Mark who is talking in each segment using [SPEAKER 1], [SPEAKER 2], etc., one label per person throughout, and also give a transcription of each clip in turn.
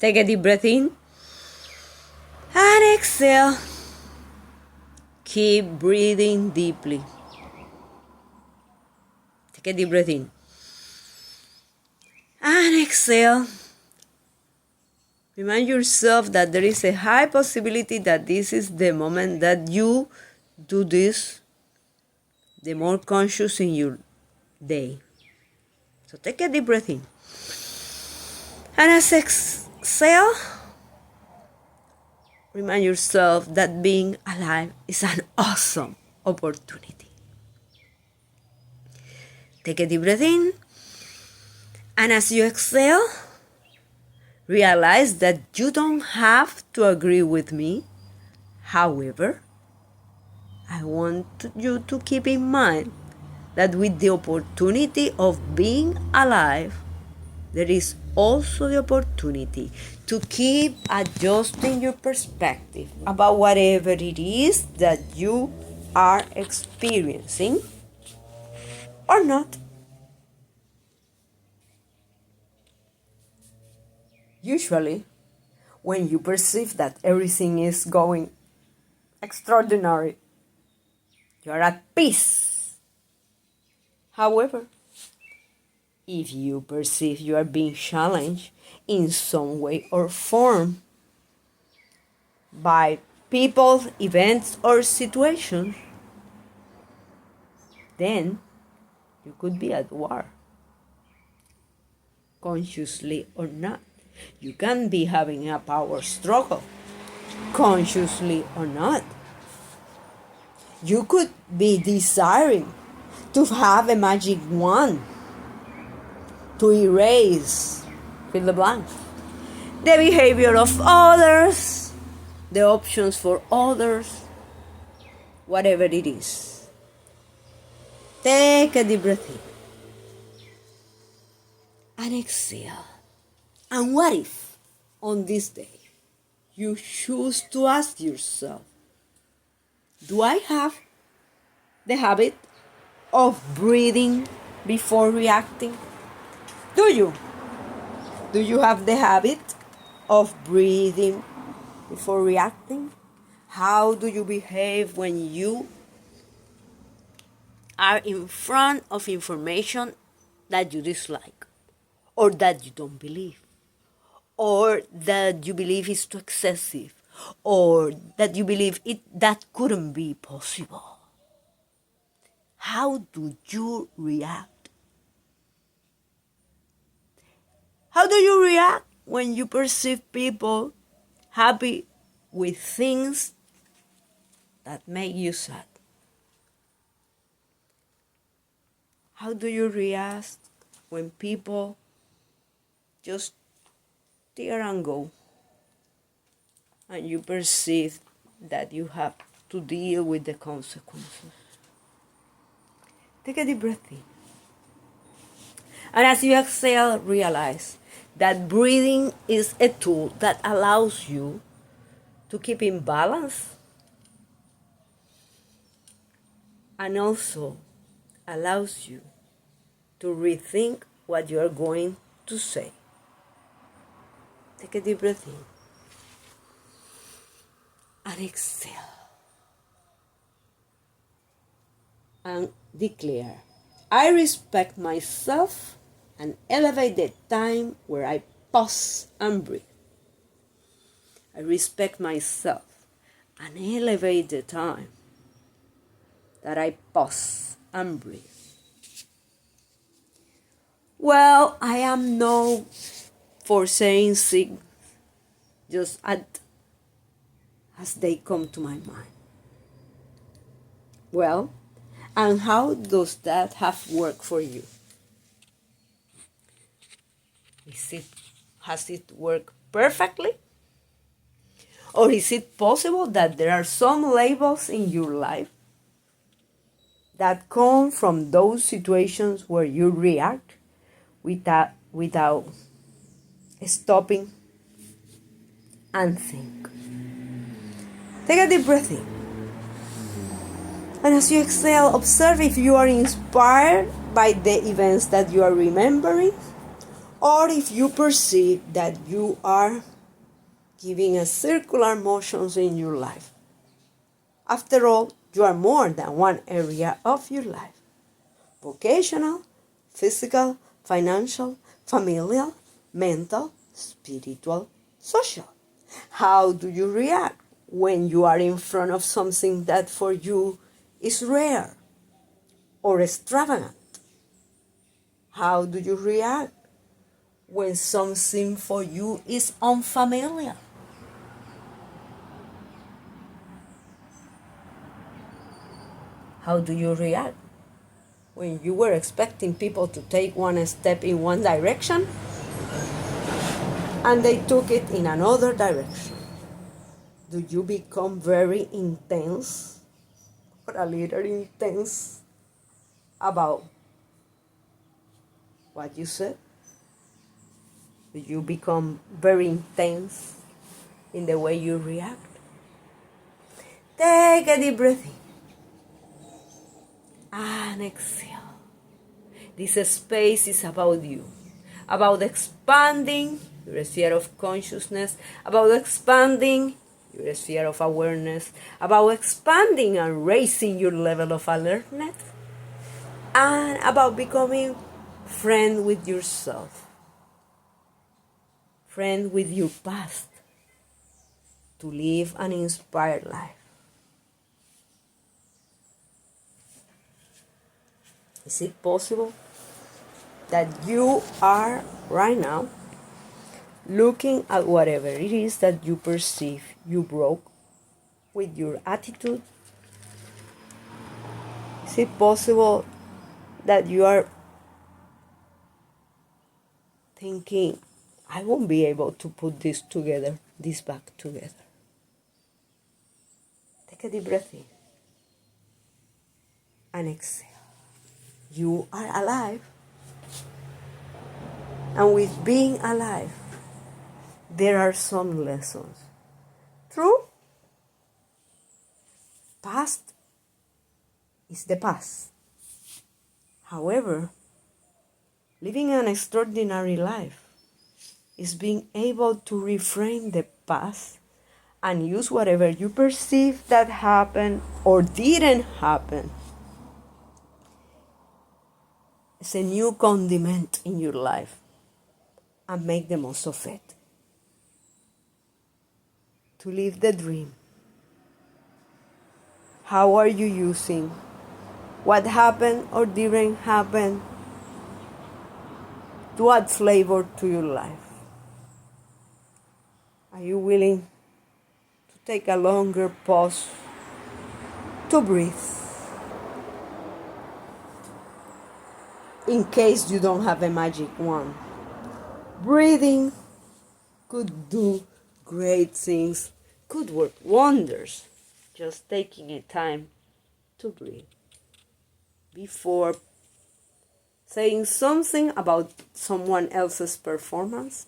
[SPEAKER 1] Take a deep breath in and exhale. Keep breathing deeply. Take a deep breath in and exhale. Remind yourself that there is a high possibility that this is the moment that you do this, the more conscious in your day. So take a deep breath in. And as exhale, remind yourself that being alive is an awesome opportunity. Take a deep breath in. And as you exhale, realize that you don't have to agree with me. However, I want you to keep in mind that with the opportunity of being alive, there is also the opportunity to keep adjusting your perspective about whatever it is that you are experiencing or not. Usually, when you perceive that everything is going extraordinary, you are at peace. However, if you perceive you are being challenged in some way or form by people, events, or situations, then you could be at war, consciously or not. You can be having a power struggle, consciously or not. You could be desiring to have a magic wand to erase, fill the blank, the behavior of others, the options for others, whatever it is. Take a deep breath in and exhale. And what if, on this day, you choose to ask yourself, do I have the habit of breathing before reacting? Do you? Do you have the habit of breathing before reacting? How do you behave when you are in front of information that you dislike, or that you don't believe, or that you believe is too excessive, or that you believe that couldn't be possible? How do you react? How do you react when you perceive people happy with things that make you sad? How do you react when people just tear and go, and you perceive that you have to deal with the consequences? Take a deep breath in. And as you exhale, realize that breathing is a tool that allows you to keep in balance and also allows you to rethink what you are going to say. Take a deep breath in and exhale. And declare, I respect myself and elevate the time where I pause and breathe. I respect myself and elevate the time that I pause and breathe. Well, I am no for saying things just as they come to my mind. Well, and how does that have worked for you? Has it worked perfectly? Or is it possible that there are some labels in your life that come from those situations where you react without stopping and think? Take a deep breath in. And as you exhale, observe if you are inspired by the events that you are remembering, or if you perceive that you are giving a circular motions in your life. After all, you are more than one area of your life: vocational, physical, financial, familial, mental, spiritual, social. How do you react when you are in front of something that for you is rare or extravagant? How do you react when something for you is unfamiliar? How do you react when you were expecting people to take one step in one direction and they took it in another direction? Do you become very intense or a little intense about what you said? Do you become very intense in the way you react? Take a deep breath in and exhale. This space is about you, about expanding your sphere of consciousness, about expanding your sphere of awareness, about expanding and raising your level of alertness, and about becoming friend with yourself, friend with your past, to live an inspired life. Is it possible that you are right now looking at whatever it is that you perceive you broke with your attitude? Is it possible that you are thinking, I won't be able to put this together, this back together? Take a deep breath in and exhale. You are alive. And with being alive, there are some lessons. True? Past is the past. However, living an extraordinary life is being able to reframe the past and use whatever you perceive that happened or didn't happen as a new condiment in your life and make the most of it. To live the dream. How are you using what happened or didn't happen to add flavor to your life? Are you willing to take a longer pause to breathe? In case you don't have a magic wand, breathing could do great things, could work wonders. Just taking a time to breathe before saying something about someone else's performance,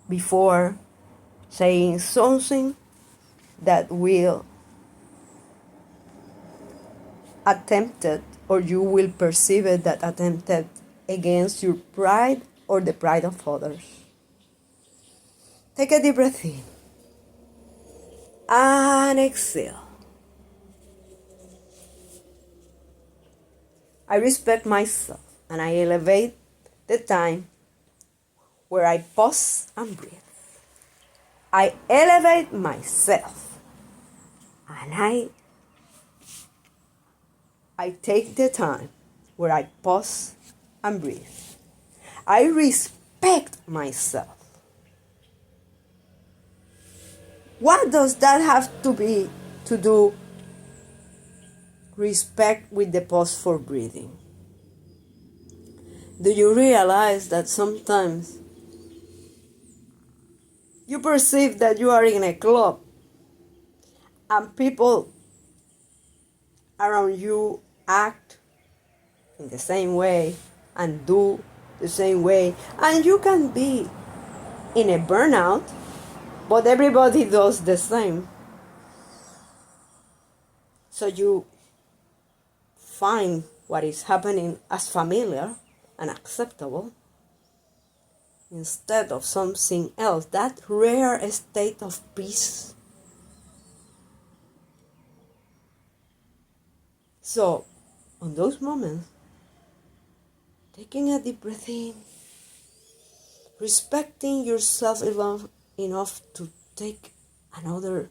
[SPEAKER 1] before saying something that will attempted or you will perceive it that attempted against your pride or the pride of others. Take a deep breath in and exhale. I respect myself and I elevate the time where I pause and breathe. I elevate myself and I take the time where I pause and breathe. I respect myself. What does that have to do respect with the pause for breathing? Do you realize that sometimes you perceive that you are in a club and people around you act in the same way and do the same way, and you can be in a burnout, but everybody does the same. So you find what is happening as familiar and acceptable instead of something else, that rare state of peace. So, on those moments, taking a deep breath in, respecting yourself enough to take another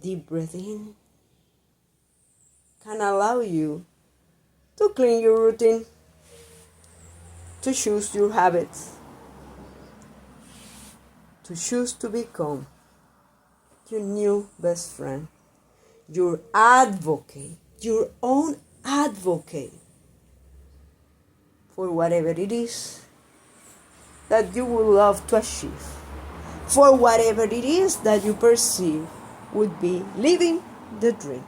[SPEAKER 1] deep breath in, can allow you to clean your routine, to choose your habits, to choose to become your new best friend, your advocate, your own advocate for whatever it is that you would love to achieve, for whatever it is that you perceive would be living the dream.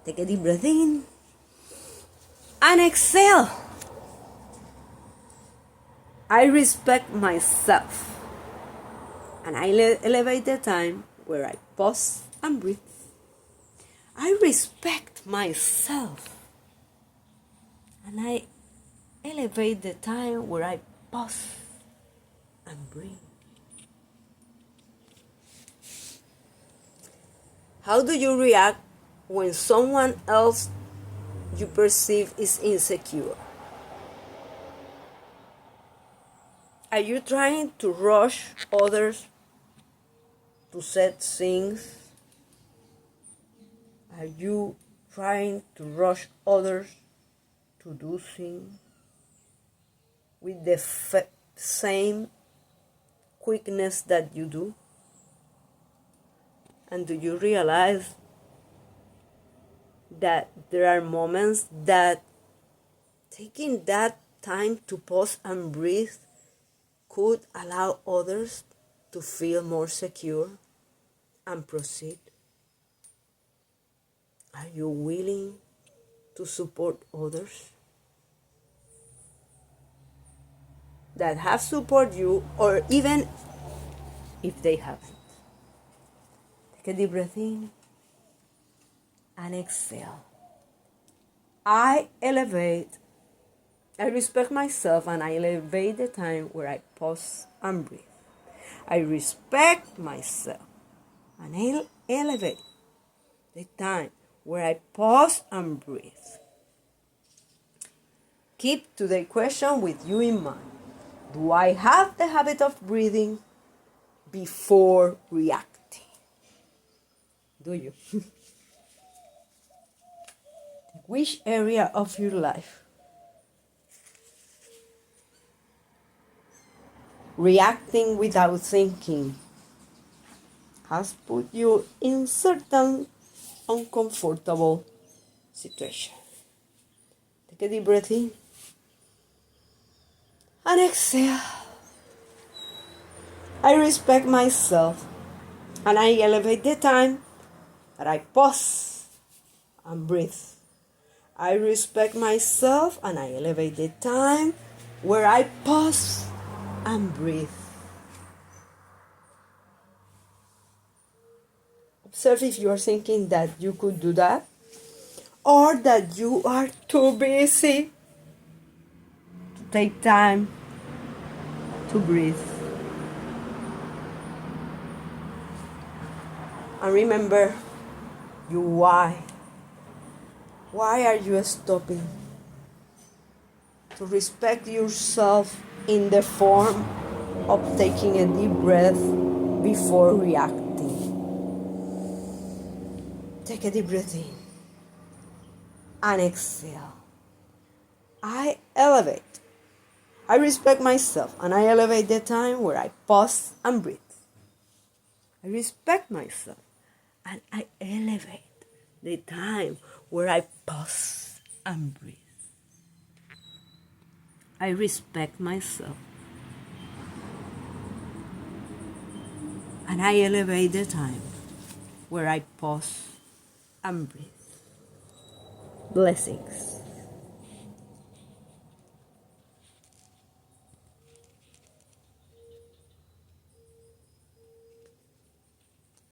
[SPEAKER 1] Take a deep breath in and exhale. I respect myself, and I elevate the time where I pause and breathe. I respect myself, and I elevate the time where I pause and breathe. How do you react when someone else you perceive is insecure? Are you trying to rush others to set things? Are you trying to rush others to do things with the same quickness that you do? And do you realize that there are moments that taking that time to pause and breathe could allow others to feel more secure and proceed? Are you willing to support others that have supported you, or even if they haven't? Take a deep breath in and exhale. I respect myself, and I elevate the time where I pause and breathe. I respect myself, and I elevate the time where I pause and breathe. Keep today's question with you in mind. Do I have the habit of breathing before reacting? Do you? Which area of your life reacting without thinking has put you in certain uncomfortable situation? Take a deep breath in and exhale. I respect myself, and I elevate the time that I pause and breathe. I respect myself, and I elevate the time where I pause and breathe. Observe if you are thinking that you could do that, or that you are too busy to take time to breathe. And remember your why. Why are you stopping? To respect yourself in the form of taking a deep breath before reacting. Take a deep breath in and exhale. I elevate. I respect myself, and I elevate the time where I pause and breathe. I respect myself, and I elevate the time where I pause and breathe. I respect myself, and I elevate the time where I pause and breathe. Blessings.